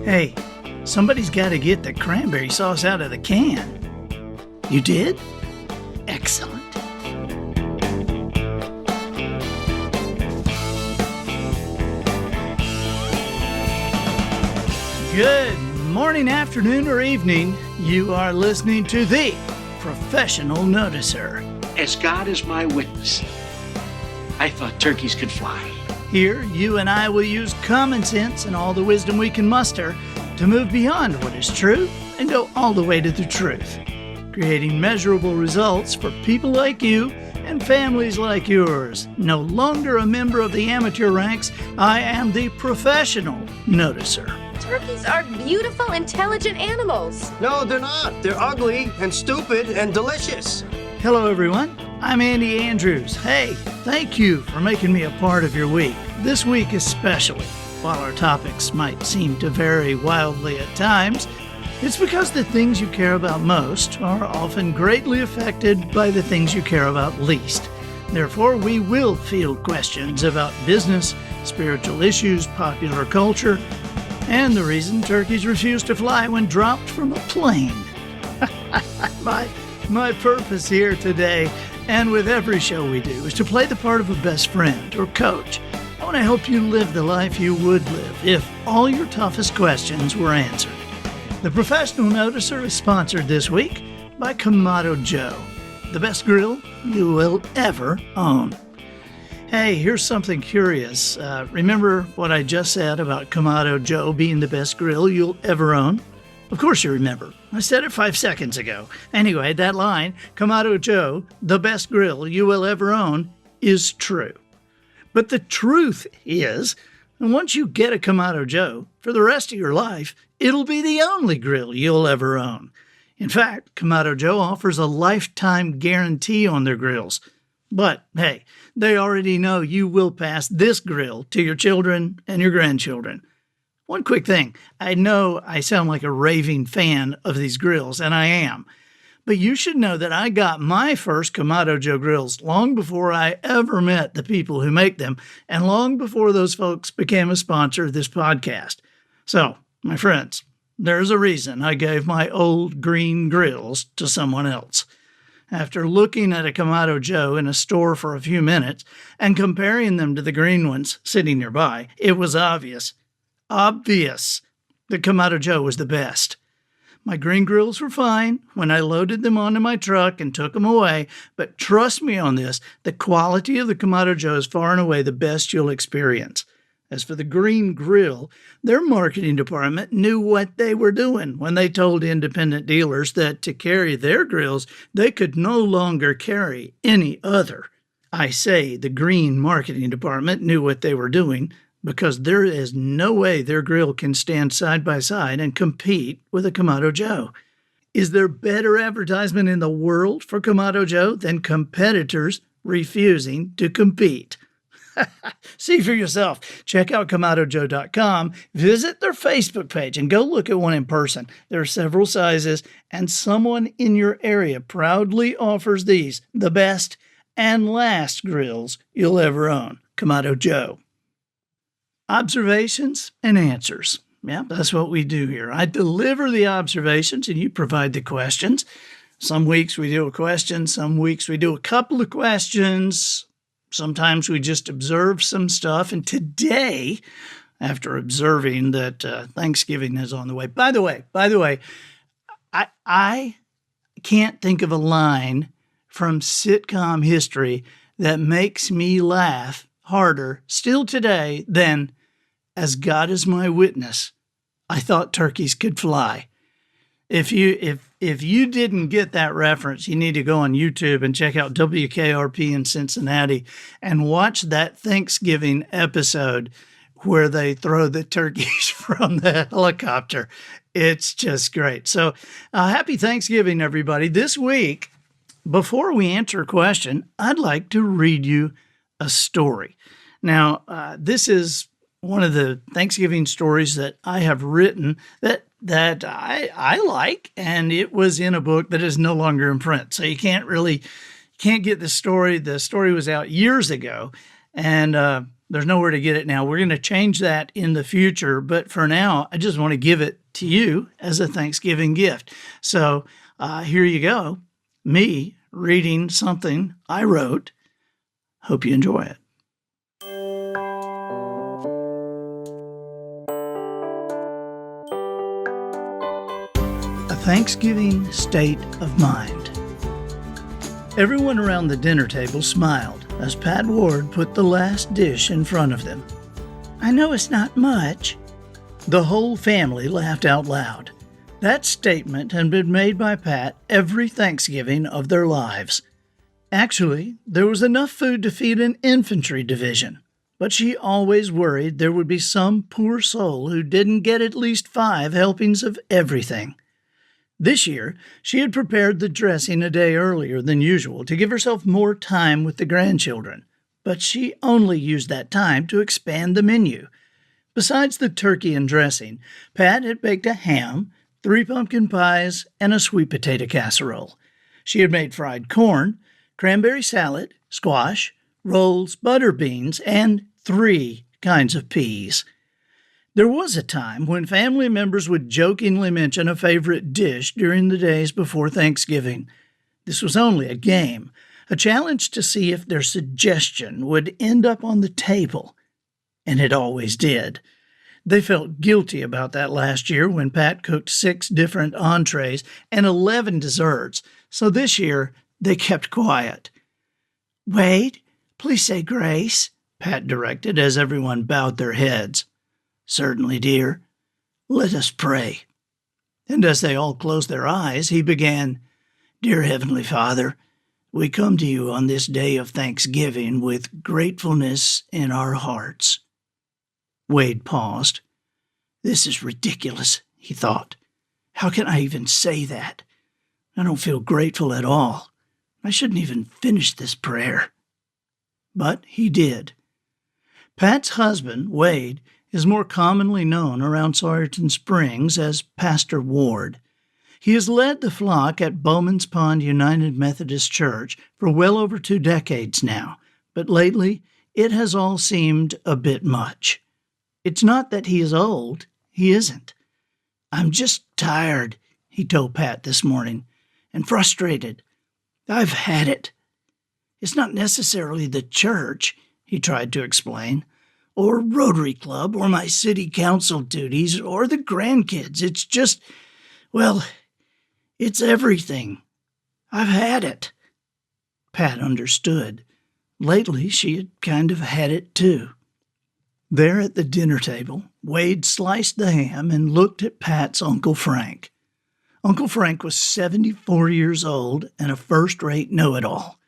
Hey, somebody's got to get the cranberry sauce out of the can. You did? Excellent. Good morning, afternoon, or evening. You are listening to the Professional Noticer. As God is my witness, I thought turkeys could fly. Here, you and I will use common sense and all the wisdom we can muster to move beyond what is true and go all the way to the truth, creating measurable results for people like you and families like yours. No longer a member of the amateur ranks, I am the Professional Noticer. Turkeys are beautiful, intelligent animals. No, they're not. They're ugly and stupid and delicious. Hello, everyone. I'm Andy Andrews. Hey, thank you for making me a part of your week. This week especially, while our topics might seem to vary wildly at times, it's because the things you care about most are often greatly affected by the things you care about least. Therefore, we will field questions about business, spiritual issues, popular culture, and the reason turkeys refuse to fly when dropped from a plane. My purpose here today, and with every show we do, is to play the part of a best friend or coach. I want to help you live the life you would live if all your toughest questions were answered. The Professional Noticer is sponsored this week by Kamado Joe, the best grill you will ever own. Hey, here's something curious. Remember what I just said about Kamado Joe being the best grill you'll ever own? Of course you remember. I said it 5 seconds ago. Anyway, that line, Kamado Joe, the best grill you will ever own, is true. But the truth is, once you get a Kamado Joe, for the rest of your life, it'll be the only grill you'll ever own. In fact, Kamado Joe offers a lifetime guarantee on their grills. But, hey, they already know you will pass this grill to your children and your grandchildren. One quick thing. I know I sound like a raving fan of these grills, and I am. But you should know that I got my first Kamado Joe grills long before I ever met the people who make them, and long before those folks became a sponsor of this podcast. So, my friends, there's a reason I gave my old green grills to someone else. After looking at a Kamado Joe in a store for a few minutes and comparing them to the green ones sitting nearby, it was obvious that Kamado Joe was the best. My green grills were fine when I loaded them onto my truck and took them away, but trust me on this, the quality of the Kamado Joe is far and away the best you'll experience. As for the green grill, their marketing department knew what they were doing when they told independent dealers that to carry their grills, they could no longer carry any other. I say the green marketing department knew what they were doing because there is no way their grill can stand side by side and compete with a Kamado Joe. Is there better advertisement in the world for Kamado Joe than competitors refusing to compete? See for yourself. Check out KamadoJoe.com, visit their Facebook page, and go look at one in person. There are several sizes, and someone in your area proudly offers these, the best and last grills you'll ever own. Kamado Joe. Observations and answers. Yeah, that's what we do here. I deliver the observations, and you provide the questions. Some weeks we do a question, some weeks we do a couple of questions. Sometimes we just observe some stuff. And today, after observing that Thanksgiving is on the way. By the way, I can't think of a line from sitcom history that makes me laugh harder still today than, as God is my witness, I thought turkeys could fly. If you didn't get that reference, you need to go on YouTube and check out WKRP in Cincinnati and watch that Thanksgiving episode where they throw the turkeys from the helicopter. It's just great. So happy Thanksgiving, everybody. This week, before we answer a question, I'd like to read you a story. Now, this is one of the Thanksgiving stories that I have written that I like, and it was in a book that is no longer in print. So you can't get the story. The story was out years ago, and There's nowhere to get it now. We're going to change that in the future, but for now, I just want to give it to you as a Thanksgiving gift. So here you go. Me reading something I wrote. Hope you enjoy it. A Thanksgiving State of Mind. Everyone around the dinner table smiled as Pat Ward put the last dish in front of them. "I know it's not much." The whole family laughed out loud. That statement had been made by Pat every Thanksgiving of their lives. Actually, there was enough food to feed an infantry division, but she always worried there would be some poor soul who didn't get at least 5 helpings of everything. This year, she had prepared the dressing a day earlier than usual to give herself more time with the grandchildren, but she only used that time to expand the menu. Besides the turkey and dressing, Pat had baked a ham, 3 pumpkin pies, and a sweet potato casserole. She had made fried corn, cranberry salad, squash, rolls, butter beans, and 3 kinds of peas. There was a time when family members would jokingly mention a favorite dish during the days before Thanksgiving. This was only a game, a challenge to see if their suggestion would end up on the table. And it always did. They felt guilty about that last year when Pat cooked 6 different entrees and 11 desserts, so this year they kept quiet. "Wade, please say grace," Pat directed as everyone bowed their heads. "Certainly, dear. Let us pray." And as they all closed their eyes, he began, "Dear Heavenly Father, we come to you on this day of Thanksgiving with gratefulness in our hearts." Wade paused. "This is ridiculous," he thought. "How can I even say that? I don't feel grateful at all. I shouldn't even finish this prayer." But he did. Pat's husband, Wade, is more commonly known around Sawyerton Springs as Pastor Ward. He has led the flock at Bowman's Pond United Methodist Church for well over 2 decades now, but lately it has all seemed a bit much. It's not that he is old. He isn't. "I'm just tired," he told Pat this morning, "and frustrated. I've had it. It's not necessarily the church," he tried to explain, "or Rotary Club, or my city council duties, or the grandkids. It's just, well, it's everything. I've had it." Pat understood. Lately, she had kind of had it too. There at the dinner table, Wade sliced the ham and looked at Pat's Uncle Frank. Uncle Frank was 74 years old and a first-rate know-it-all.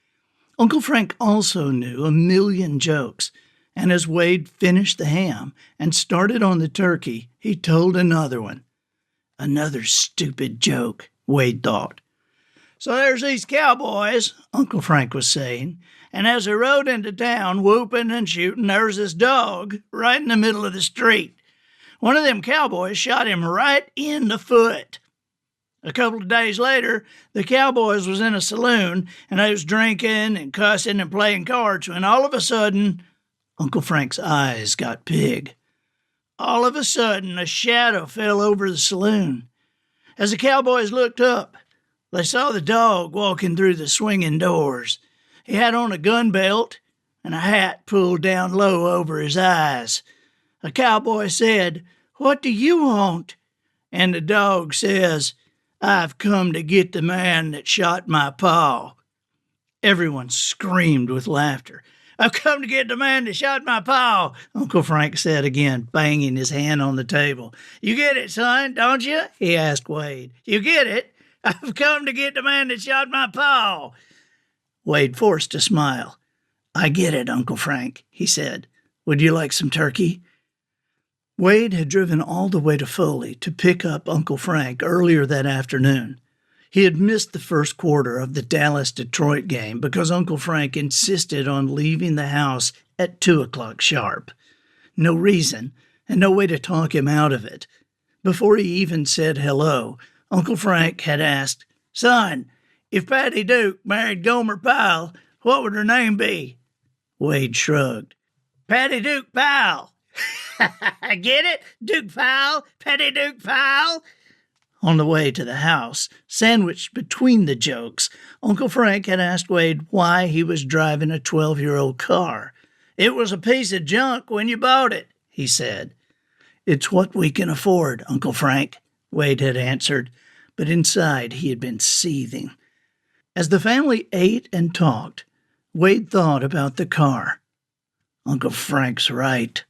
Uncle Frank also knew a million jokes, and as Wade finished the ham and started on the turkey, he told another one. Another stupid joke, Wade thought. "So there's these cowboys," Uncle Frank was saying, "and as they rode into town whooping and shooting, there was this dog right in the middle of the street. One of them cowboys shot him right in the foot. A couple of days later, the cowboys was in a saloon, and they was drinking and cussing and playing cards when all of a sudden," Uncle Frank's eyes got big. "All of a sudden, a shadow fell over the saloon. As the cowboys looked up, they saw the dog walking through the swinging doors. He had on a gun belt and a hat pulled down low over his eyes. A cowboy said, 'What do you want?' And the dog says, 'I've come to get the man that shot my pa.'" Everyone screamed with laughter. "I've come to get the man that shot my pa," Uncle Frank said again, banging his hand on the table. "You get it, son, don't you?" he asked Wade. "You get it? I've come to get the man that shot my pa." Wade forced a smile. "I get it, Uncle Frank," he said. "Would you like some turkey?" Wade had driven all the way to Foley to pick up Uncle Frank earlier that afternoon. He had missed the first quarter of the Dallas-Detroit game because Uncle Frank insisted on leaving the house at 2 o'clock sharp. No reason, and no way to talk him out of it. Before he even said hello, Uncle Frank had asked, "Son, if Patty Duke married Gomer Pyle, what would her name be?" Wade shrugged. Patty Duke Powell. Get it? Duke Powell, Patty Duke Powell. On the way to the house, sandwiched between the jokes, Uncle Frank had asked Wade why he was driving a 12-year-old car. "It was a piece of junk when you bought it," he said. "It's what we can afford, Uncle Frank," Wade had answered, but inside he had been seething. As the family ate and talked, Wade thought about the car. Uncle Frank's right.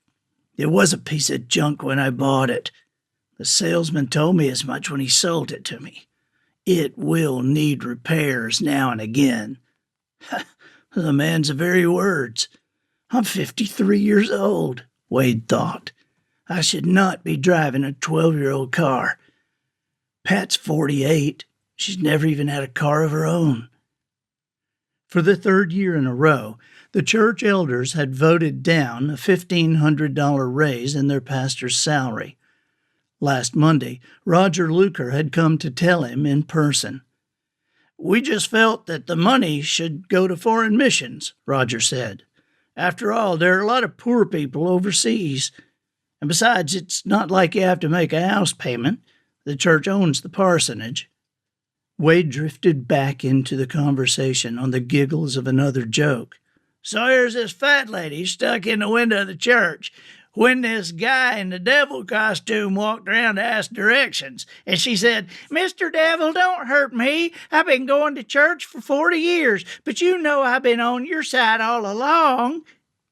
It was a piece of junk when I bought it. The salesman told me as much when he sold it to me. It will need repairs now and again. The man's very words. I'm 53 years old, Wade thought. I should not be driving a 12-year-old car. Pat's 48. She's never even had a car of her own. For the third year in a row, the church elders had voted down a $1,500 raise in their pastor's salary. Last Monday, Roger Luker had come to tell him in person. "We just felt that the money should go to foreign missions," Roger said. "After all, there are a lot of poor people overseas. And besides, it's not like you have to make a house payment. The church owns the parsonage." Wade drifted back into the conversation on the giggles of another joke. "So here's this fat lady stuck in the window of the church when this guy in the devil costume walked around to ask directions. And she said, 'Mr. Devil, don't hurt me. I've been going to church for 40 years, but you know I've been on your side all along.'"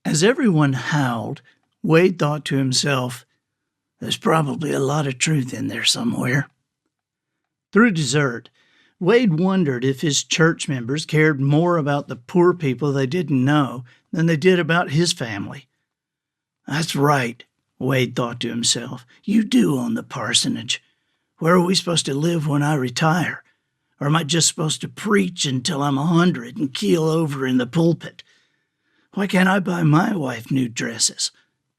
As everyone howled, Wade thought to himself, "There's probably a lot of truth in there somewhere." Through dessert, Wade wondered if his church members cared more about the poor people they didn't know than they did about his family. "That's right," Wade thought to himself. "You do own the parsonage. Where are we supposed to live when I retire? Or am I just supposed to preach until I'm 100 and keel over in the pulpit? Why can't I buy my wife new dresses,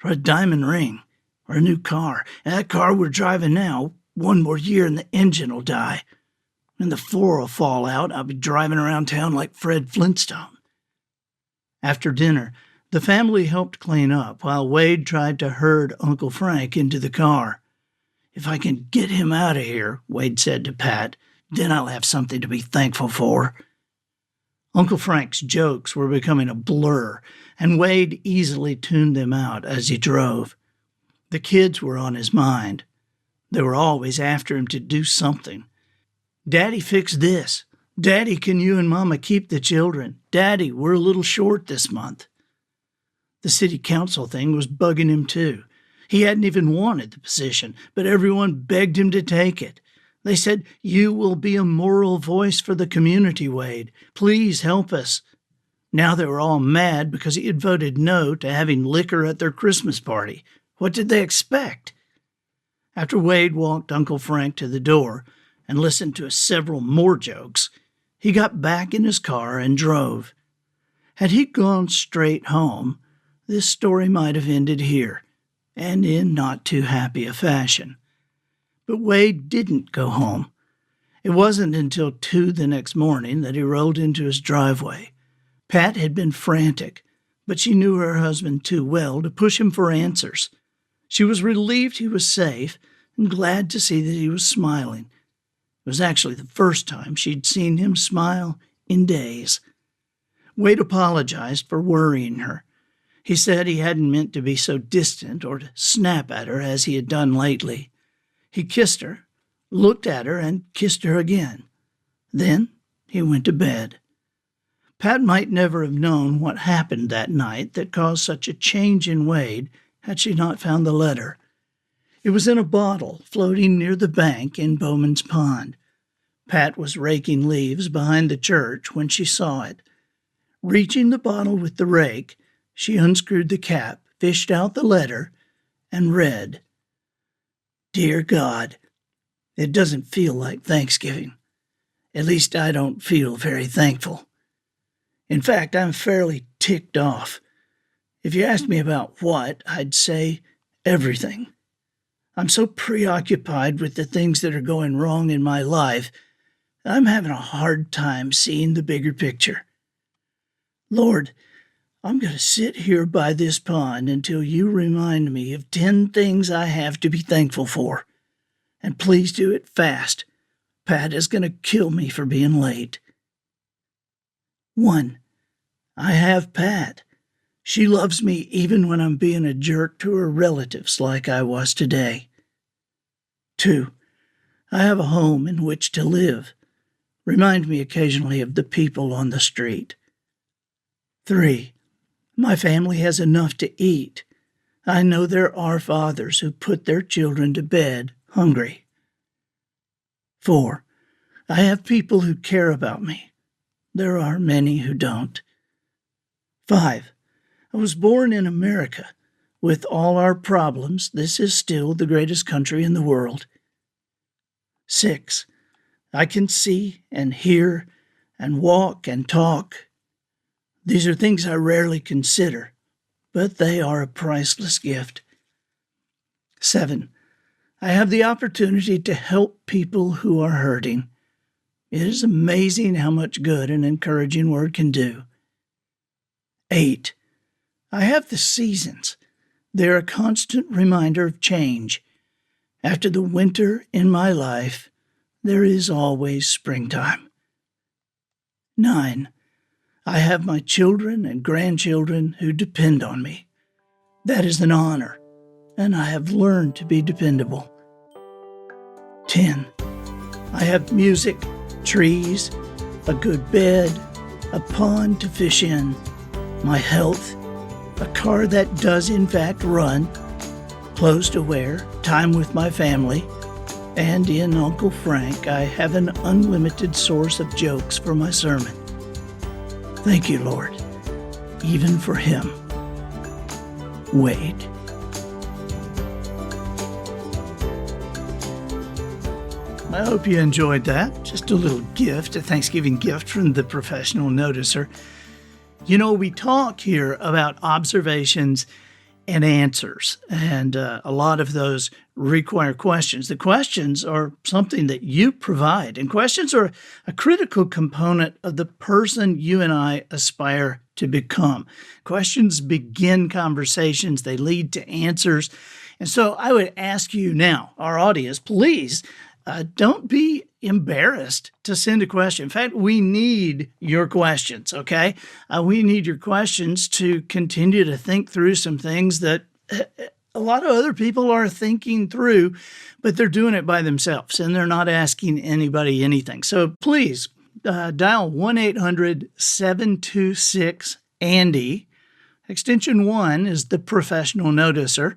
or a diamond ring, or a new car? And that car we're driving now, one more year and the engine will die. And the floor will fall out. I'll be driving around town like Fred Flintstone." After dinner, the family helped clean up while Wade tried to herd Uncle Frank into the car. "If I can get him out of here," Wade said to Pat, "then I'll have something to be thankful for." Uncle Frank's jokes were becoming a blur, and Wade easily tuned them out as he drove. The kids were on his mind. They were always after him to do something. "Daddy, fix this. Daddy, can you and Mama keep the children? Daddy, we're a little short this month." The city council thing was bugging him too. He hadn't even wanted the position, but everyone begged him to take it. They said, "You will be a moral voice for the community, Wade. Please help us." Now they were all mad because he had voted no to having liquor at their Christmas party. What did they expect? After Wade walked Uncle Frank to the door and listened to several more jokes, he got back in his car and drove. Had he gone straight home, this story might have ended here, and in not too happy a fashion. But Wade didn't go home. It wasn't until 2 the next morning that he rolled into his driveway. Pat had been frantic, but she knew her husband too well to push him for answers. She was relieved he was safe and glad to see that he was smiling. It was actually the first time she'd seen him smile in days. Wade apologized for worrying her. He said he hadn't meant to be so distant or to snap at her as he had done lately. He kissed her, looked at her, and kissed her again. Then he went to bed. Pat might never have known what happened that night that caused such a change in Wade had she not found the letter. It was in a bottle floating near the bank in Bowman's Pond. Pat was raking leaves behind the church when she saw it. Reaching the bottle with the rake, she unscrewed the cap, fished out the letter, and read, "Dear God, it doesn't feel like Thanksgiving. At least I don't feel very thankful. In fact, I'm fairly ticked off. If you asked me about what, I'd say everything. I'm so preoccupied with the things that are going wrong in my life, I'm having a hard time seeing the bigger picture. Lord, I'm going to sit here by this pond until you remind me of 10 things I have to be thankful for. And please do it fast. Pat is going to kill me for being late. 1. I have Pat. She loves me even when I'm being a jerk to her relatives like I was today. 2. I have a home in which to live. Remind me occasionally of the people on the street. 3. My family has enough to eat. I know there are fathers who put their children to bed hungry. 4. I have people who care about me. There are many who don't. 5. I was born in America. With all our problems, this is still the greatest country in the world. 6. I can see and hear and walk and talk. These are things I rarely consider, but they are a priceless gift. 7. I have the opportunity to help people who are hurting. It is amazing how much good an encouraging word can do. 8. I have the seasons. They're a constant reminder of change. After the winter in my life, there is always springtime. 9. I have my children and grandchildren who depend on me. That is an honor, and I have learned to be dependable. 10. I have music, trees, a good bed, a pond to fish in, my health, a car that does in fact run, clothes to wear, time with my family, and in Uncle Frank I have an unlimited source of jokes for my sermon. Thank you, Lord, even for him. Wade. I hope you enjoyed that. Just a little gift, a Thanksgiving gift from the professional noticer. You know, we talk here about observations and answers, and a lot of those require questions. The questions are something that you provide, and questions are a critical component of the person you and I aspire to become. Questions begin conversations, they lead to answers. And so I would ask you now, our audience, please don't be embarrassed to send a question. In fact, we need your questions, okay? We need your questions to continue to think through some things that a lot of other people are thinking through, but they're doing it by themselves and they're not asking anybody anything. So please dial 1-800-726-ANDY. Extension 1 is the professional noticer.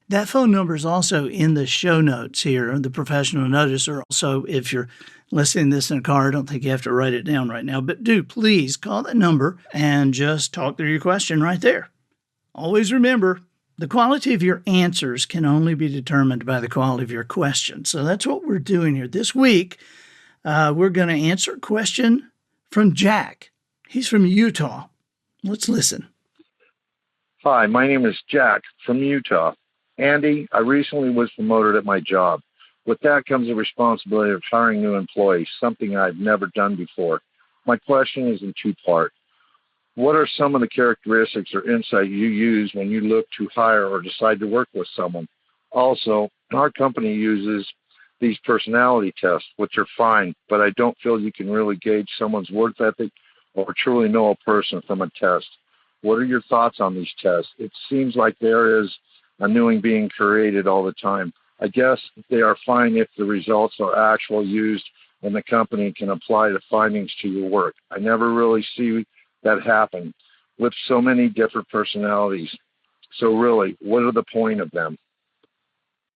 That phone number is also in the show notes here, the professional noticer. Also, if you're listening to this in a car, I don't think you have to write it down right now, but do please call that number and just talk through your question right there. Always remember, the quality of your answers can only be determined by the quality of your questions. So that's what we're doing here. This week, we're going to answer a question from Jack. He's from Utah. Let's listen. Hi, my name is Jack from Utah. Andy, I recently was promoted at my job. With that comes the responsibility of hiring new employees, something I've never done before. My question is in two-part. What are some of the characteristics or insight you use when you look to hire or decide to work with someone? Also, our company uses these personality tests, which are fine, but I don't feel you can really gauge someone's work ethic or truly know a person from a test. What are your thoughts on these tests? It seems like there is a newing being created all the time. I guess they are fine if the results are actual used and the company can apply the findings to your work. I never really see that happen with so many different personalities. So really, what are the point of them?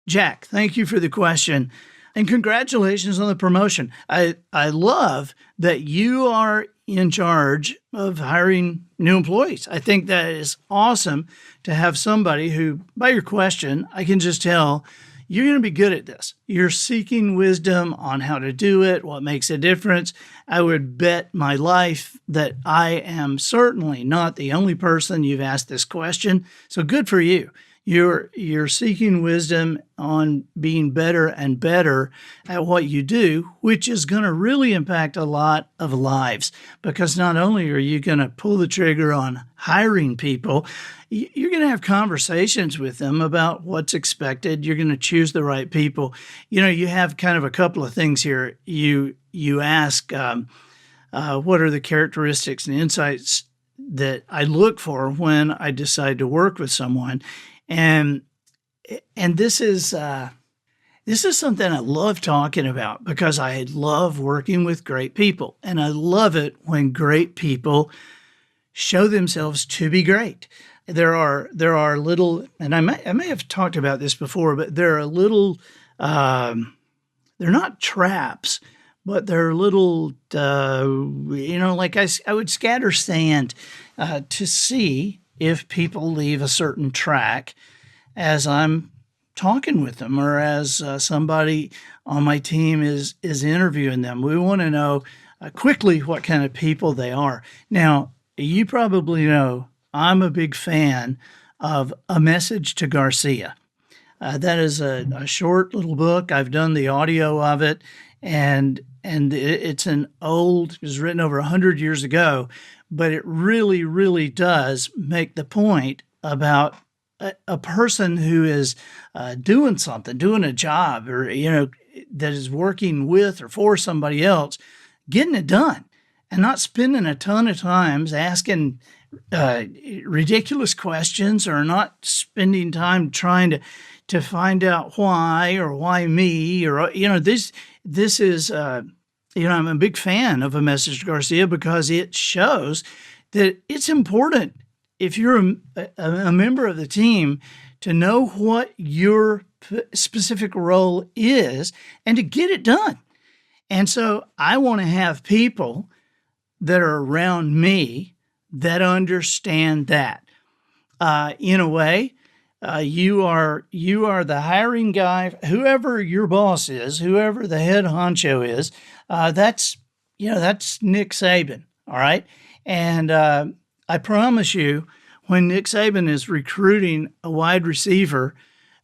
Jack, thank you for the question. And congratulations on the promotion. I love that you are in charge of hiring new employees. I think that is awesome to have somebody who, by your question, I can just tell you're going to be good at this. You're seeking wisdom on how to do it, what makes a difference. I would bet my life that I am certainly not the only person you've asked this question. So good for you. You're seeking wisdom on being better and better at what you do, which is going to really impact a lot of lives, because not only are you going to pull the trigger on hiring people, you're going to have conversations with them about what's expected. You're going to choose the right people. You have kind of a couple of things here. You ask, what are the characteristics and insights that I look for when I decide to work with someone? And this is something I love talking about, because I love working with great people, and I love it when great people show themselves to be great. There are little, and I may have talked about this before, but there are little, they're not traps, but they're little, like I would scatter sand to see if people leave a certain track as I'm talking with them, or as somebody on my team is interviewing them. We want to know quickly what kind of people they are. Now, you probably know I'm a big fan of A Message to Garcia. That is a short little book. I've done the audio of it, and it was written over 100 years ago, but it really, really does make the point about a person who is doing something, doing a job, or, that is working with or for somebody else, getting it done, and not spending a ton of times asking ridiculous questions, or not spending time trying to find out why, or why me, or, this is, I'm a big fan of A Message to Garcia, because it shows that it's important, if you're a member of the team, to know what your specific role is and to get it done. And so I want to have people that are around me that understand that. In a way, you are the hiring guy, whoever your boss is, whoever the head honcho is. That's Nick Saban. All right. And I promise you, when Nick Saban is recruiting a wide receiver,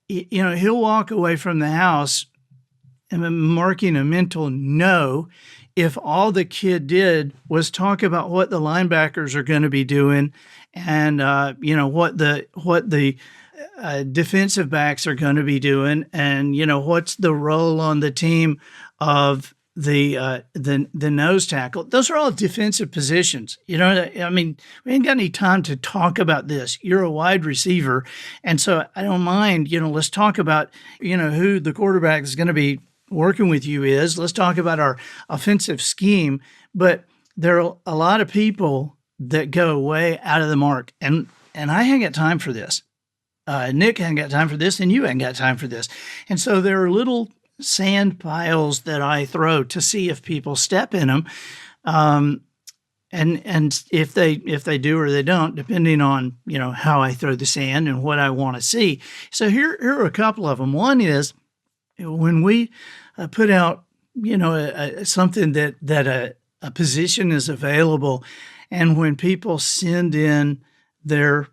he'll walk away from the house and marking a mental no if all the kid did was talk about what the linebackers are going to be doing, and what the defensive backs are going to be doing, and what's the role on the team of the nose tackle. Those are all defensive positions. We ain't got any time to talk about this. You're a wide receiver, and so I don't mind. Let's talk about who the quarterback is going to be working with you is. Let's talk about our offensive scheme. But there are a lot of people that go way out of the mark, and I ain't got time for this. Nick ain't got time for this, and you ain't got time for this. And so there are little sand piles that I throw to see if people step in them, and if they do or they don't, depending on how I throw the sand and what I want to see. So here are a couple of them. One is when we put out something that a position is available, and when people send in their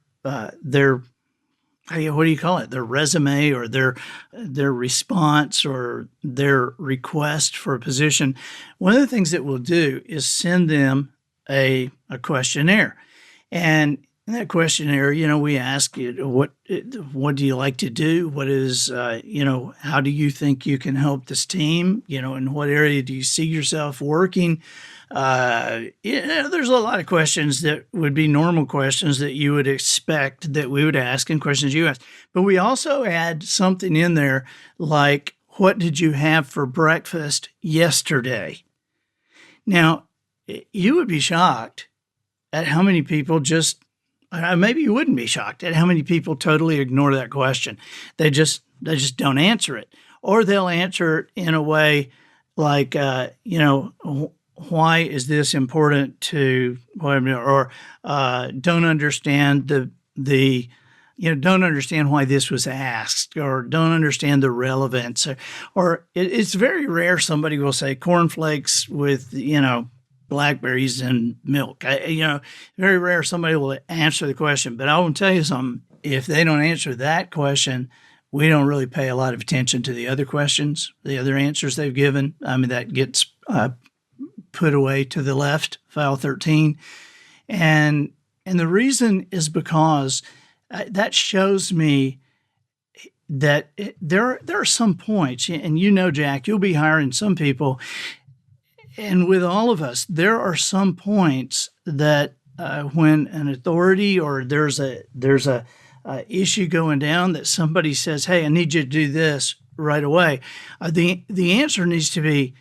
what do you call it? Their resume, or their response, or their request for a position. One of the things that we'll do is send them a questionnaire, and in that questionnaire, we ask you what do you like to do? What is how do you think you can help this team? In what area do you see yourself working? There's a lot of questions that would be normal questions that you would expect that we would ask, and questions you ask. But we also add something in there like, what did you have for breakfast yesterday? Now, you would be shocked at how many people maybe you wouldn't be shocked at how many people totally ignore that question. They just don't answer it, or they'll answer it in a way like, why is this important to, or don't understand don't understand why this was asked, or don't understand the relevance, or it's very rare somebody will say cornflakes with, blackberries and milk. Very rare somebody will answer the question. But I will tell you something, if they don't answer that question, we don't really pay a lot of attention to the other questions, the other answers they've given. I mean, that gets put away to the left, file 13. And the reason is because that shows me that there are some points, and Jack, you'll be hiring some people, and with all of us, there are some points that when an authority or there's a issue going down that somebody says, "Hey, I need you to do this right away," the answer needs to be,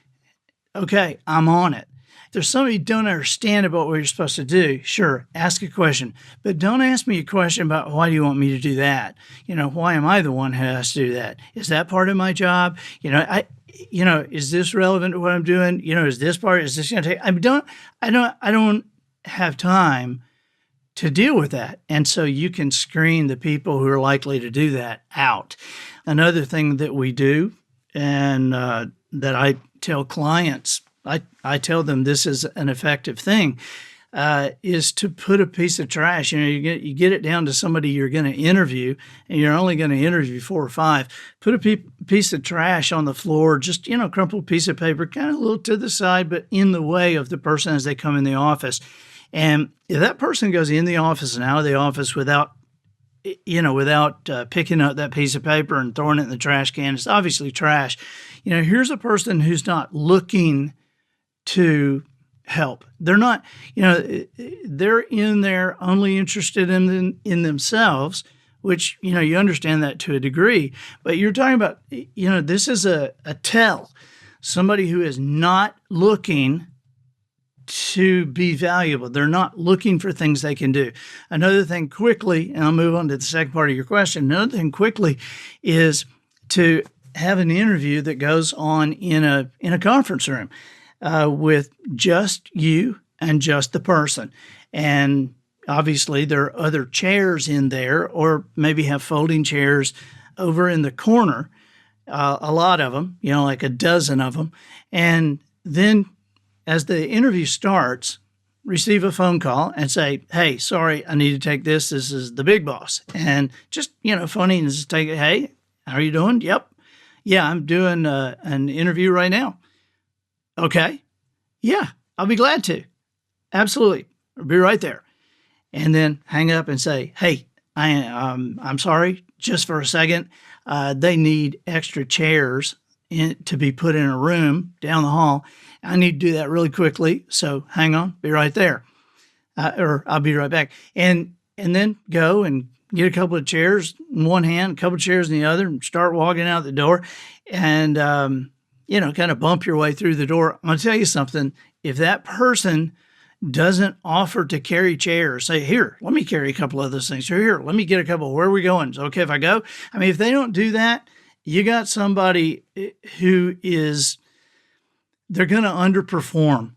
"Okay, I'm on it." If there's somebody who don't understand about what you're supposed to do, sure, ask a question, but don't ask me a question about why do you want me to do that? Why am I the one who has to do that? Is that part of my job? Is this relevant to what I'm doing? Is this going to take? I don't have time to deal with that. And so you can screen the people who are likely to do that out. Another thing that we do, and that I tell clients, I tell them this is an effective thing, is to put a piece of trash. You get it down to somebody you're going to interview, and you're only going to interview 4 or 5. Put a piece of trash on the floor, just crumpled piece of paper, kind of a little to the side, but in the way of the person as they come in the office. And if that person goes in the office and out of the office without picking up that piece of paper and throwing it in the trash can, it's obviously trash. Here's a person who's not looking to help. They're not, they're in there only interested in themselves, which, you understand that to a degree, but you're talking about, this is a tell, somebody who is not looking to be valuable. They're not looking for things they can do. Another thing quickly, and I'll move on to the second part of your question. Another thing quickly is to have an interview that goes on in a conference room with just you and just the person. And obviously there are other chairs in there, or maybe have folding chairs over in the corner, a lot of them, like a dozen of them. And then as the interview starts, receive a phone call and say, "Hey, sorry, I need to take this. This is the big boss." And just, funny, and just take it, "Hey, how are you doing?" "Yep. Yeah, I'm doing an interview right now." "Okay. Yeah, I'll be glad to. Absolutely. I'll be right there." And then hang up and say, "Hey, I'm sorry, just for a second. They need extra chairs to be put in a room down the hall. I need to do that really quickly. So hang on, be right there. Or I'll be right back." And then go and get a couple of chairs in one hand, a couple of chairs in the other, and start walking out the door. And, kind of bump your way through the door. I'm going to tell you something. If that person doesn't offer to carry chairs, say, "Here, let me carry a couple of those things. Or here, let me get a couple. Where are we going? Is it okay if I go?" I mean, if they don't do that, you got somebody who they're going to underperform,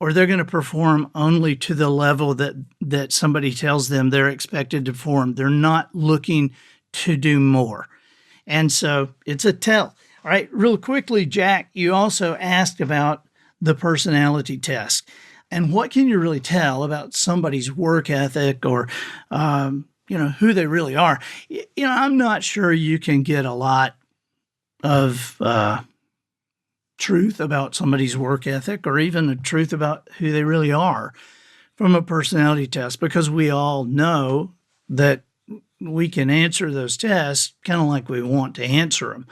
or they're going to perform only to the level that somebody tells them they're expected to perform. They're not looking to do more. And so it's a tell. All right, real quickly, Jack, you also asked about the personality test. And what can you really tell about somebody's work ethic, or, who they really are? I'm not sure you can get a lot of truth about somebody's work ethic, or even the truth about who they really are from a personality test, because we all know that we can answer those tests kind of like we want to answer them.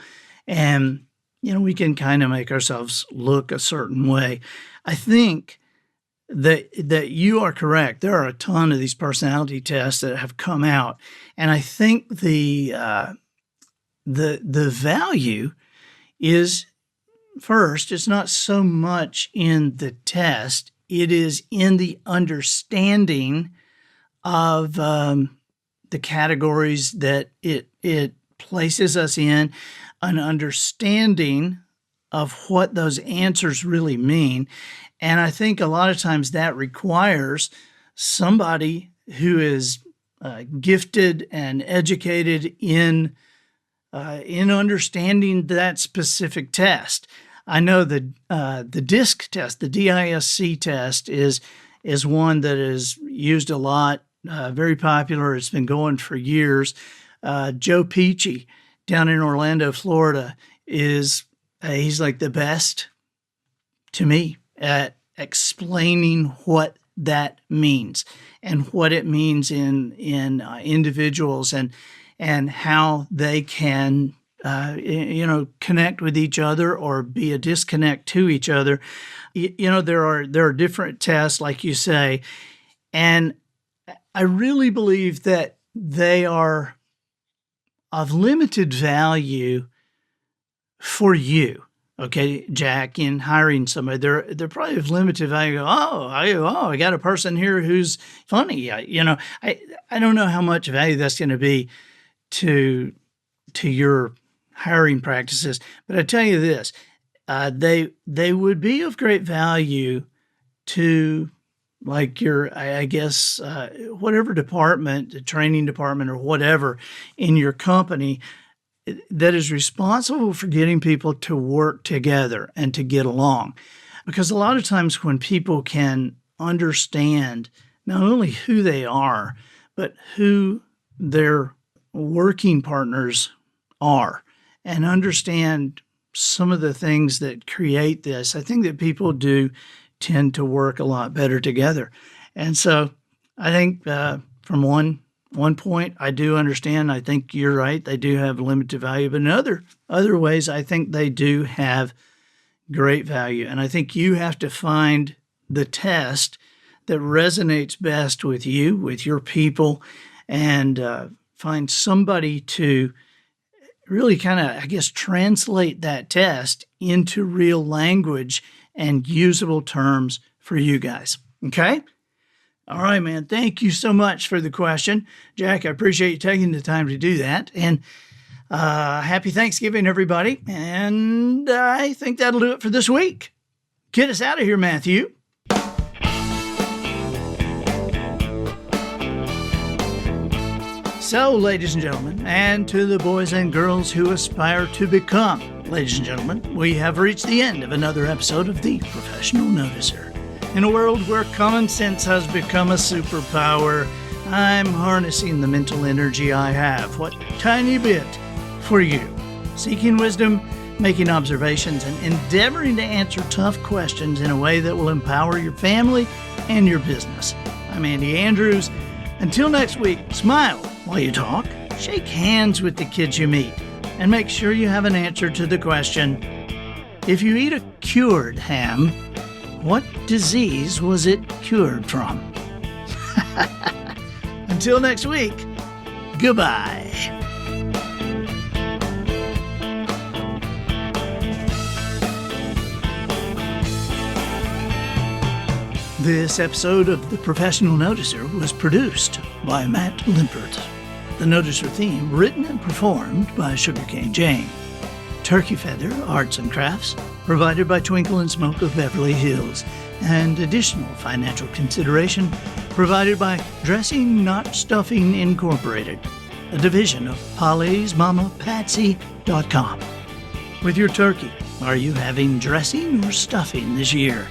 And, we can kind of make ourselves look a certain way. I think that you are correct. There are a ton of these personality tests that have come out. And I think the value is, first, it's not so much in the test, it is in the understanding of the categories that it places us in, an understanding of what those answers really mean. And I think a lot of times that requires somebody who is gifted and educated in understanding that specific test. I know the DISC test, the DISC test, is one that is used a lot very popular. It's been going for years. Joe Peachy down in Orlando, Florida, he's like the best to me at explaining what that means and what it means in individuals and how they can connect with each other or be a disconnect to each other. There are different tests, like you say, and I really believe that they are of limited value for you. Okay, Jack, in hiring somebody, they're probably of limited value. I got a person here who's funny. I don't know how much value that's going to be to your hiring practices, but I tell you this, they would be of great value to, like, your, I guess, whatever department, the training department or whatever in your company that is responsible for getting people to work together and to get along. Because a lot of times when people can understand not only who they are, but who their working partners are, and understand some of the things that create this, I think that people do tend to work a lot better together. And so I think from one point, I do understand. I think you're right. They do have limited value, but in other ways, I think they do have great value. And I think you have to find the test that resonates best with you, with your people, and find somebody to really kind of, I guess, translate that test into real language and usable terms for you guys. Okay? All right, man. Thank you so much for the question. Jack, I appreciate you taking the time to do that. And happy Thanksgiving, everybody. And I think that'll do it for this week. Get us out of here, Matthew. So, ladies and gentlemen, and to the boys and girls who aspire to become, ladies and gentlemen, we have reached the end of another episode of The Professional Noticer. In a world where common sense has become a superpower, I'm harnessing the mental energy I have, what tiny bit, for you. Seeking wisdom, making observations, and endeavoring to answer tough questions in a way that will empower your family and your business. I'm Andy Andrews. Until next week, smile while you talk, shake hands with the kids you meet, and make sure you have an answer to the question, if you eat a cured ham, what disease was it cured from? Until next week, goodbye. This episode of The Professional Noticer was produced by Matt Limpert. The Noticer theme written and performed by Sugarcane Jane. Turkey Feather Arts and Crafts provided by Twinkle and Smoke of Beverly Hills, and additional financial consideration provided by Dressing Not Stuffing Incorporated, a division of Polly'sMamaPatsy.com. With your turkey, are you having dressing or stuffing this year?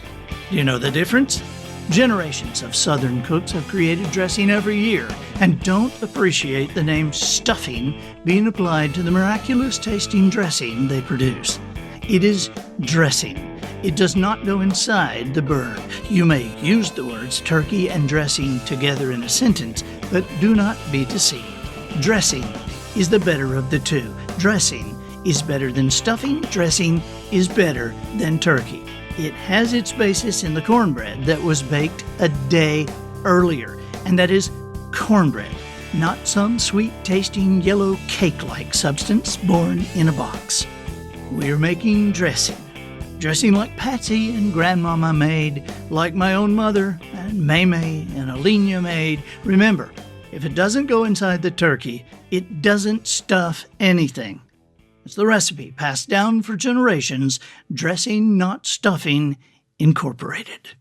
Do you know the difference? Generations of Southern cooks have created dressing every year and don't appreciate the name stuffing being applied to the miraculous tasting dressing they produce. It is dressing. It does not go inside the bird. You may use the words turkey and dressing together in a sentence, but do not be deceived. Dressing is the better of the two. Dressing is better than stuffing. Dressing is better than turkey. It has its basis in the cornbread that was baked a day earlier, and that is cornbread, not some sweet-tasting yellow cake-like substance born in a box. We're making dressing. Dressing like Patsy and Grandmama made, like my own mother and Maymay and Alina made. Remember, if it doesn't go inside the turkey, it doesn't stuff anything. It's the recipe passed down for generations, Dressing Not Stuffing Incorporated.